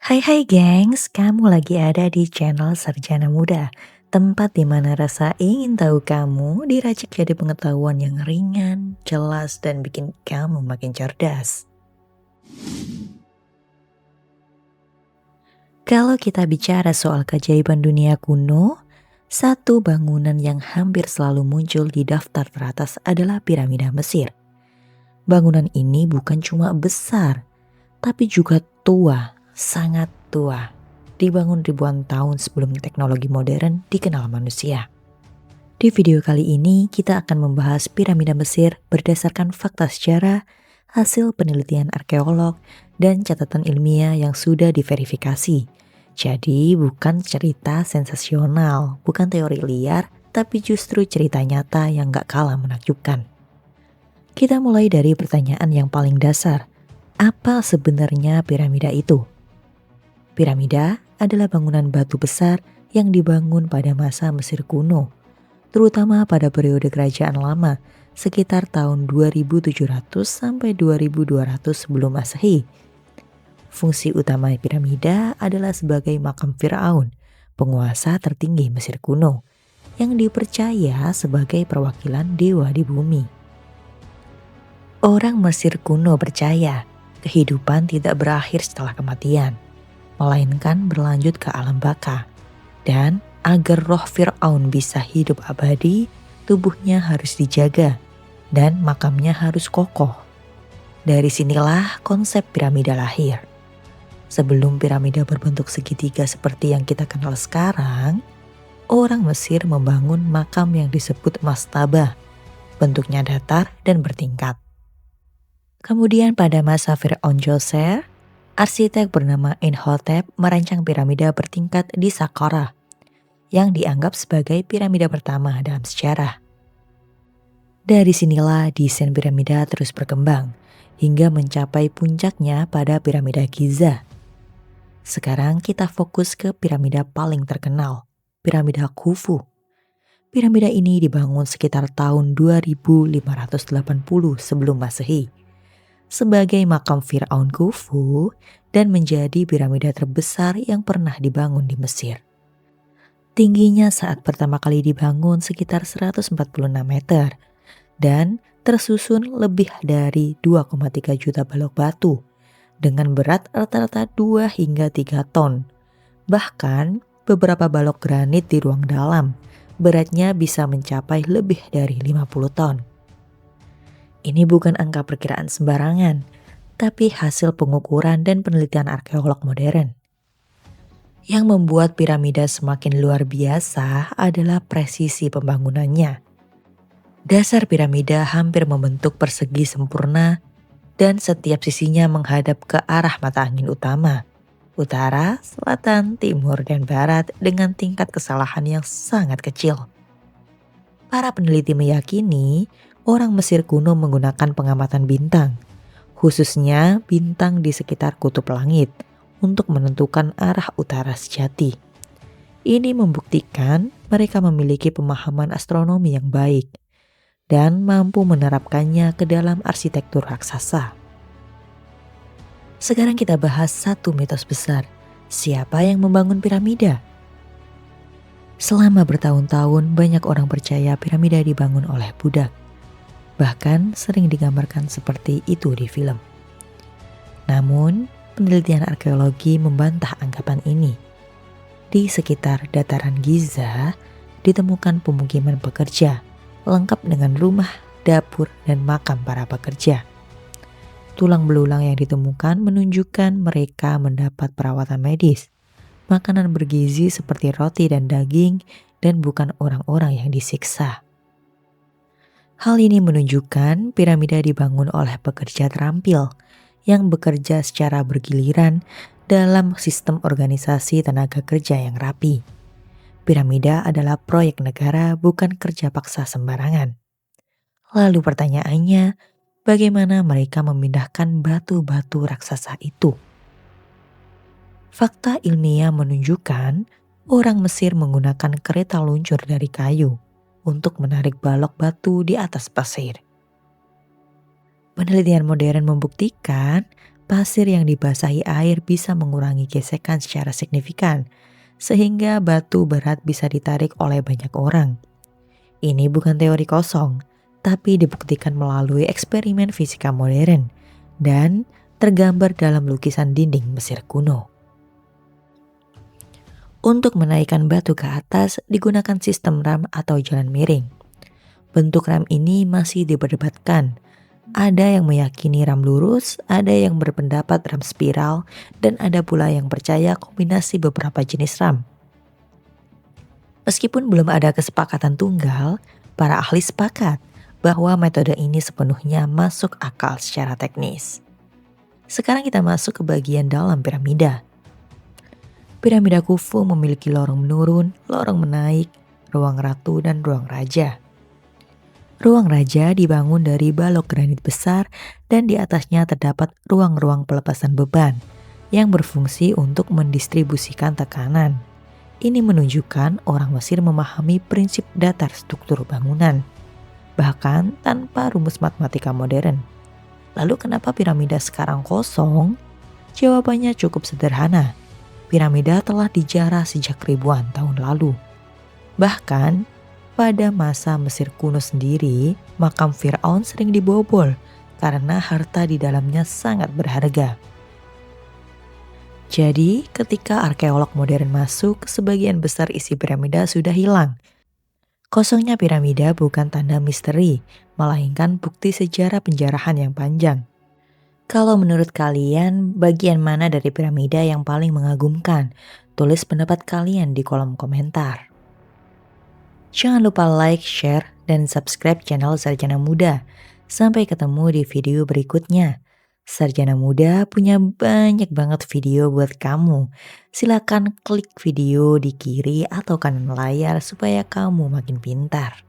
Hai gengs, kamu lagi ada di channel Sarjana Muda, tempat di mana rasa ingin tahu kamu diracik jadi pengetahuan yang ringan, jelas, dan bikin kamu makin cerdas. Kalau kita bicara soal keajaiban dunia kuno, satu bangunan yang hampir selalu muncul di daftar teratas adalah piramida Mesir. Bangunan ini bukan cuma besar, tapi juga tua, sangat tua. Dibangun ribuan tahun sebelum teknologi modern dikenal manusia. Di video kali ini kita akan membahas piramida Mesir berdasarkan fakta sejarah, hasil penelitian arkeolog, dan catatan ilmiah yang sudah diverifikasi. Jadi bukan cerita sensasional, bukan teori liar, tapi justru cerita nyata yang gak kalah menakjubkan. Kita mulai dari pertanyaan yang paling dasar. Apa sebenarnya piramida itu? Piramida adalah bangunan batu besar yang dibangun pada masa Mesir kuno, terutama pada periode kerajaan lama sekitar tahun 2700 sampai 2200 sebelum Masehi. Fungsi utama piramida adalah sebagai makam Firaun, penguasa tertinggi Mesir kuno, yang dipercaya sebagai perwakilan dewa di bumi. Orang Mesir kuno percaya kehidupan tidak berakhir setelah kematian, melainkan berlanjut ke alam baka. Dan agar roh Fir'aun bisa hidup abadi, tubuhnya harus dijaga dan makamnya harus kokoh. Dari sinilah konsep piramida lahir. Sebelum piramida berbentuk segitiga seperti yang kita kenal sekarang, orang Mesir membangun makam yang disebut mastaba. Bentuknya datar dan bertingkat. Kemudian pada masa Fir'aun Djoser, arsitek bernama Imhotep merancang piramida bertingkat di Saqqara, yang dianggap sebagai piramida pertama dalam sejarah. Dari sinilah desain piramida terus berkembang, hingga mencapai puncaknya pada piramida Giza. Sekarang kita fokus ke piramida paling terkenal, piramida Khufu. Piramida ini dibangun sekitar tahun 2580 sebelum Masehi sebagai makam Fir'aun Khufu dan menjadi piramida terbesar yang pernah dibangun di Mesir. Tingginya saat pertama kali dibangun sekitar 146 meter dan tersusun lebih dari 2,3 juta balok batu dengan berat rata-rata 2 hingga 3 ton. Bahkan beberapa balok granit di ruang dalam beratnya bisa mencapai lebih dari 50 ton. Ini bukan angka perkiraan sembarangan, tapi hasil pengukuran dan penelitian arkeolog modern. Yang membuat piramida semakin luar biasa adalah presisi pembangunannya. Dasar piramida hampir membentuk persegi sempurna dan setiap sisinya menghadap ke arah mata angin utama, utara, selatan, timur, dan barat dengan tingkat kesalahan yang sangat kecil. Para peneliti meyakini orang Mesir kuno menggunakan pengamatan bintang, khususnya bintang di sekitar kutub langit, untuk menentukan arah utara sejati. Ini membuktikan mereka memiliki pemahaman astronomi yang baik dan mampu menerapkannya ke dalam arsitektur raksasa. Sekarang kita bahas satu mitos besar. Siapa yang membangun piramida? Selama bertahun-tahun banyak orang percaya piramida dibangun oleh budak. Bahkan sering digambarkan seperti itu di film. Namun, penelitian arkeologi membantah anggapan ini. Di sekitar dataran Giza ditemukan pemukiman pekerja, lengkap dengan rumah, dapur, dan makam para pekerja. Tulang belulang yang ditemukan menunjukkan mereka mendapat perawatan medis, makanan bergizi seperti roti dan daging, dan bukan orang-orang yang disiksa. Hal ini menunjukkan piramida dibangun oleh pekerja terampil yang bekerja secara bergiliran dalam sistem organisasi tenaga kerja yang rapi. Piramida adalah proyek negara, bukan kerja paksa sembarangan. Lalu pertanyaannya, bagaimana mereka memindahkan batu-batu raksasa itu? Fakta ilmiah menunjukkan orang Mesir menggunakan kereta luncur dari kayu untuk menarik balok batu di atas pasir. Penelitian modern membuktikan Pasir yang dibasahi air bisa mengurangi gesekan secara signifikan, sehingga batu berat bisa ditarik oleh banyak orang. Ini bukan teori kosong, tapi dibuktikan melalui eksperimen fisika modern dan tergambar dalam lukisan dinding Mesir kuno. Untuk menaikkan batu ke atas digunakan sistem ram atau jalan miring. Bentuk ram ini masih diperdebatkan. Ada yang meyakini ram lurus, ada yang berpendapat ram spiral, dan ada pula yang percaya kombinasi beberapa jenis ram. Meskipun belum ada kesepakatan tunggal, para ahli sepakat bahwa metode ini sepenuhnya masuk akal secara teknis. Sekarang kita masuk ke bagian dalam piramida. Piramida Khufu memiliki lorong menurun, lorong menaik, ruang ratu, dan ruang raja. Ruang raja dibangun dari balok granit besar dan di atasnya terdapat ruang-ruang pelepasan beban yang berfungsi untuk mendistribusikan tekanan. Ini menunjukkan orang Mesir memahami prinsip datar struktur bangunan, bahkan tanpa rumus matematika modern. Lalu kenapa piramida sekarang kosong? Jawabannya cukup sederhana. Piramida telah dijarah sejak ribuan tahun lalu. Bahkan pada masa Mesir kuno sendiri, makam Firaun sering dibobol karena harta di dalamnya sangat berharga. Jadi, ketika arkeolog modern masuk, sebagian besar isi piramida sudah hilang. Kosongnya piramida bukan tanda misteri, melainkan bukti sejarah penjarahan yang panjang. Kalau menurut kalian, bagian mana dari piramida yang paling mengagumkan? Tulis pendapat kalian di kolom komentar. Jangan lupa like, share, dan subscribe channel Sarjana Muda. Sampai ketemu di video berikutnya. Sarjana Muda punya banyak banget video buat kamu. Silakan klik video di kiri atau kanan layar supaya kamu makin pintar.